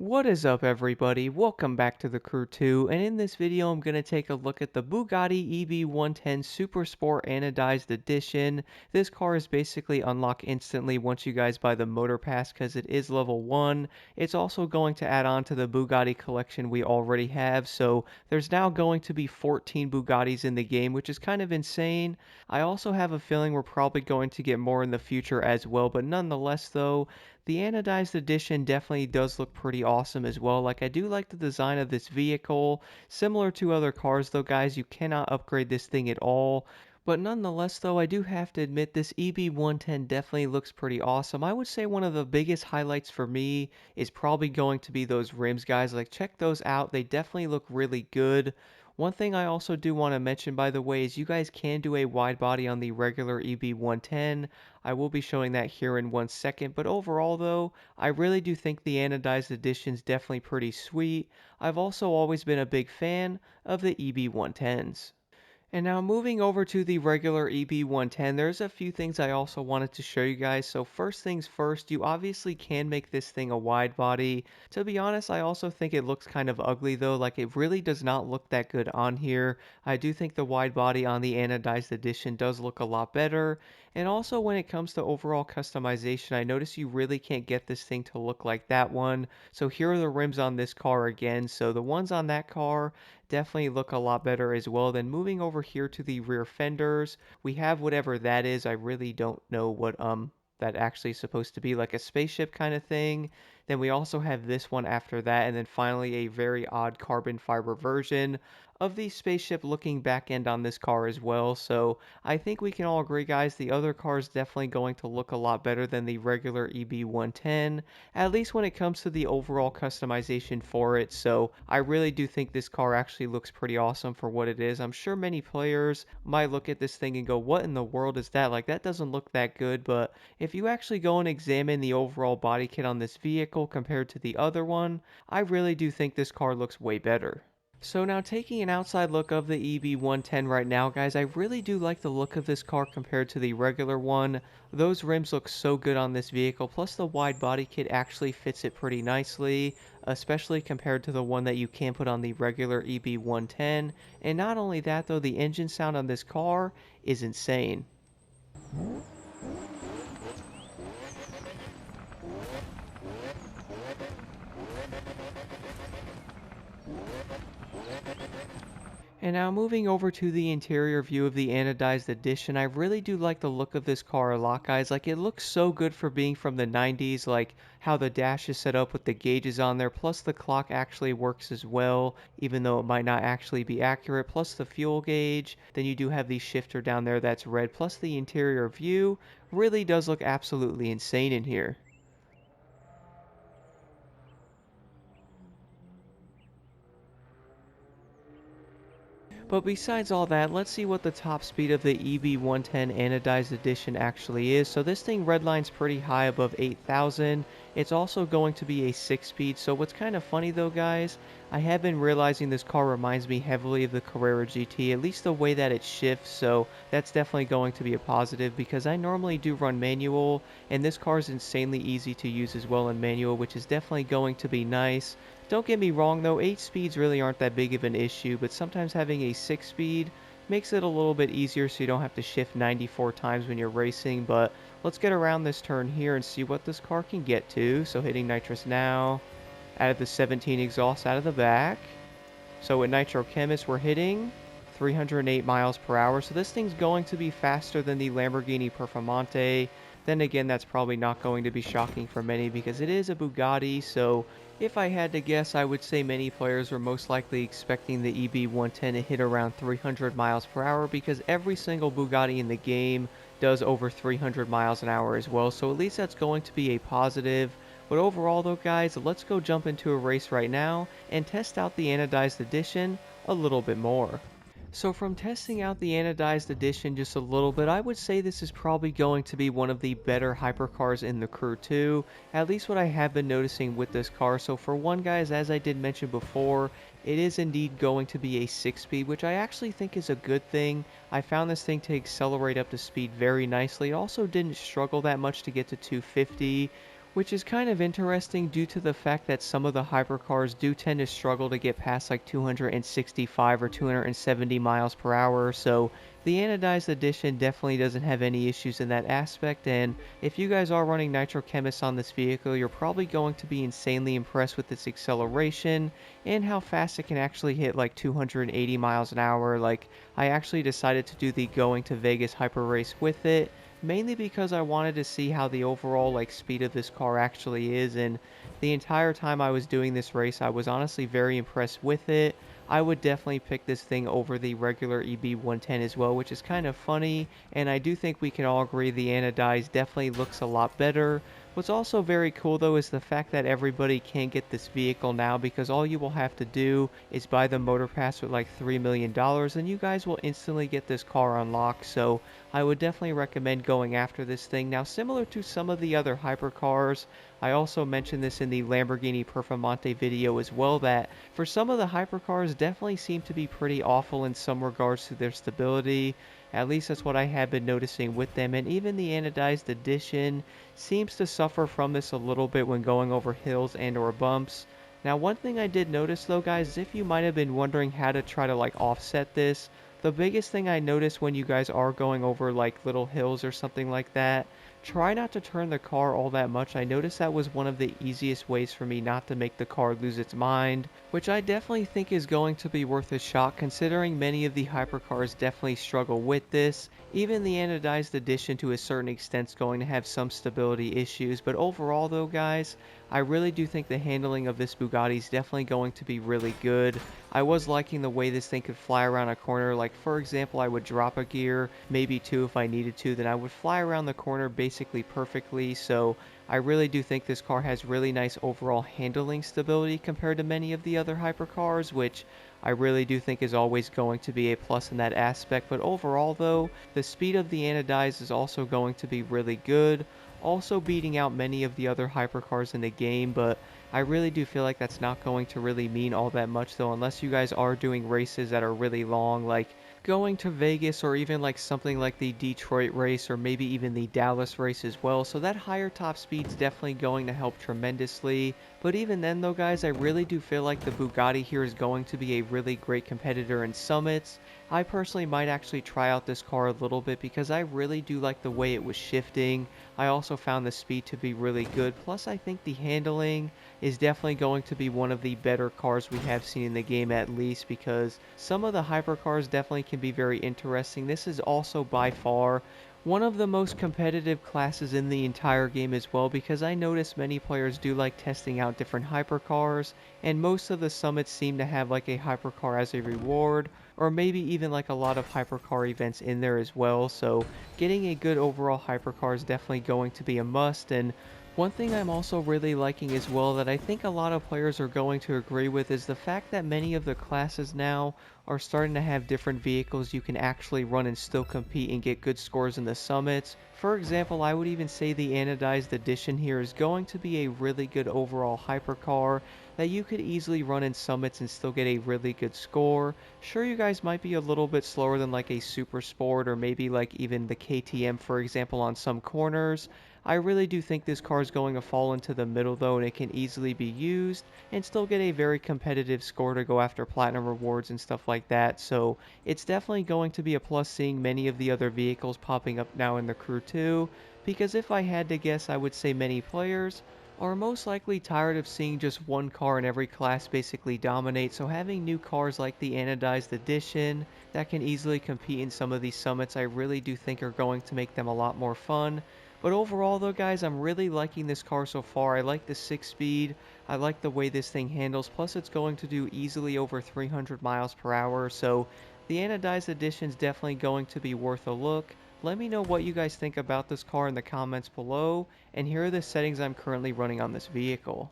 What is up everybody, welcome back to the Crew 2, and in this video I'm going to take a look at the Bugatti EB110 Super Sport Anodized Edition. This car is basically unlocked instantly once you guys buy the motor pass because it is level 1. It's also going to add on to the Bugatti collection we already have, so there's now going to be 14 Bugattis in the game, which is kind of insane. I also have a feeling we're probably going to get more in the future as well, but nonetheless though, the Anodized Edition definitely does look pretty awesome as well. Like, I do like the design of this vehicle. Similar to other cars though, guys, you cannot upgrade this thing at all. But nonetheless though, I do have to admit this EB110 definitely looks pretty awesome. I would say one of the biggest highlights for me is probably going to be those rims, guys. Like, check those out. They definitely look really good. One thing I also do want to mention, by the way, is you guys can do a wide body on the regular EB110. I will be showing that here in 1 second, but overall though, I really do think the Anodized Edition is definitely pretty sweet. I've also always been a big fan of the EB110s. And now moving over to the regular EB110, there's a few things I also wanted to show you guys. So first things first, you obviously can make this thing a wide body. To be honest, I also think it looks kind of ugly though, like it really does not look that good on here. I do think the wide body on the Anodized Edition does look a lot better. And also when it comes to overall customization, I notice you really can't get this thing to look like that one. So here are the rims on this car again. So the ones on that car definitely look a lot better as well. Then moving over here to the rear fenders, we have whatever that is. I really don't know what that actually is supposed to be, like a spaceship kind of thing. Then we also have this one after that, and then finally a very odd carbon fiber version of the spaceship looking back end on this car as well. So I think we can all agree, guys, the other car is definitely going to look a lot better than the regular EB110, at least when it comes to the overall customization for it. So I really do think this car actually looks pretty awesome for what it is. I'm sure many players might look at this thing and go, what in the world is that? Like, that doesn't look that good. But if you actually go and examine the overall body kit on this vehicle compared to the other one, I really do think this car looks way better. So now taking an outside look of the EB110 right now, guys, I really do like the look of this car compared to the regular one. Those rims look so good on this vehicle, plus the wide body kit actually fits it pretty nicely, especially compared to the one that you can put on the regular EB110. And not only that though, the engine sound on this car is insane. And now moving over to the interior view of the Anodized Edition, I really do like the look of this car a lot, guys. Like, it looks so good for being from the 90s, like how the dash is set up with the gauges on there, plus the clock actually works as well, even though it might not actually be accurate, plus the fuel gauge. Then you do have the shifter down there that's red, plus the interior view really does look absolutely insane in here. But besides all that, let's see what the top speed of the EB110 Anodized Edition actually is. So this thing redlines pretty high above 8,000. It's also going to be a 6-speed. So what's kind of funny though, guys, I have been realizing this car reminds me heavily of the Carrera GT, at least the way that it shifts. So that's definitely going to be a positive because I normally do run manual, and this car is insanely easy to use as well in manual, which is definitely going to be nice. Don't get me wrong though, 8 speeds really aren't that big of an issue, but sometimes having a 6 speed makes it a little bit easier so you don't have to shift 94 times when you're racing. But let's get around this turn here and see what this car can get to. So hitting nitrous now, out of the 17 exhaust out of the back. So with Nitro Chemist we're hitting 308 miles per hour, so this thing's going to be faster than the Lamborghini Performante. Then again, that's probably not going to be shocking for many because it is a Bugatti, so if I had to guess, I would say many players were most likely expecting the EB110 to hit around 300 miles per hour because every single Bugatti in the game does over 300 miles an hour as well, so at least that's going to be a positive. But overall though, guys, let's go jump into a race right now and test out the Anodized Edition a little bit more. So from testing out the Anodized Edition just a little bit, I would say this is probably going to be one of the better hypercars in the Crew 2, at least what I have been noticing with this car. So for one, guys, as I did mention before, it is indeed going to be a 6-speed, which I actually think is a good thing. I found this thing to accelerate up to speed very nicely. It also didn't struggle that much to get to 250, which is kind of interesting due to the fact that some of the hypercars do tend to struggle to get past like 265 or 270 miles per hour, so the Anodized Edition definitely doesn't have any issues in that aspect, and if you guys are running Nitrochemist on this vehicle, you're probably going to be insanely impressed with its acceleration and how fast it can actually hit like 280 miles an hour. Like, I actually decided to do the going to Vegas hyper race with it, mainly because I wanted to see how the overall like speed of this car actually is, and the entire time I was doing this race I was honestly very impressed with it. I would definitely pick this thing over the regular EB110 as well, which is kind of funny, and I do think we can all agree the Anodized definitely looks a lot better. What's also very cool though is the fact that everybody can get this vehicle now, because all you will have to do is buy the motor pass with like $3 million and you guys will instantly get this car unlocked, so I would definitely recommend going after this thing. Now, similar to some of the other hypercars, I also mentioned this in the Lamborghini Performante video as well, that for some of the hypercars definitely seem to be pretty awful in some regards to their stability. At least that's what I have been noticing with them, and even the Anodized Edition seems to suffer from this a little bit when going over hills and or bumps. Now, one thing I did notice though, guys, if you might have been wondering how to try to like offset this, the biggest thing I noticed when you guys are going over like little hills or something like that, try not to turn the car all that much. I noticed that was one of the easiest ways for me not to make the car lose its mind, which I definitely think is going to be worth a shot considering many of the hypercars definitely struggle with this. Even the Anodized Edition to a certain extent is going to have some stability issues, but overall though, guys, I really do think the handling of this Bugatti is definitely going to be really good. I was liking the way this thing could fly around a corner. Like, for example, I would drop a gear, maybe two if I needed to, then I would fly around the corner basically perfectly. So I really do think this car has really nice overall handling stability compared to many of the other hypercars, which I really do think is always going to be a plus in that aspect. But overall though, the speed of the Anodized is also going to be really good, also beating out many of the other hypercars in the game, but I really do feel like that's not going to really mean all that much though, unless you guys are doing races that are really long, like going to Vegas or even like something like the Detroit race or maybe even the Dallas race as well. So that higher top speed's definitely going to help tremendously. But even then though, guys, I really do feel like the Bugatti here is going to be a really great competitor in summits. I personally might actually try out this car a little bit because I really do like the way it was shifting. I also found the speed to be really good. Plus, I think the handling is definitely going to be one of the better cars we have seen in the game, at least, because some of the hypercars definitely can be very interesting. This is also by far one of the most competitive classes in the entire game as well, because I notice many players do like testing out different hypercars, and most of the summits seem to have like a hypercar as a reward, or maybe even like a lot of hypercar events in there as well. So getting a good overall hypercar is definitely going to be a must. And one thing I'm also really liking as well that I think a lot of players are going to agree with is the fact that many of the classes now are starting to have different vehicles you can actually run and still compete and get good scores in the summits. For example, I would even say the Anodized Edition here is going to be a really good overall hypercar that you could easily run in summits and still get a really good score. Sure, you guys might be a little bit slower than like a Super Sport or maybe like even the KTM, for example, on some corners. I really do think this car is going to fall into the middle though, and it can easily be used and still get a very competitive score to go after platinum rewards and stuff like that. So it's definitely going to be a plus seeing many of the other vehicles popping up now in the crew too, because if I had to guess, I would say many players are most likely tired of seeing just one car in every class basically dominate, so having new cars like the Anodized Edition that can easily compete in some of these summits I really do think are going to make them a lot more fun. But overall though, guys, I'm really liking this car so far. I like the 6-speed, I like the way this thing handles, plus it's going to do easily over 300 miles per hour, so the Anodized Edition is definitely going to be worth a look. Let me know what you guys think about this car in the comments below, and here are the settings I'm currently running on this vehicle.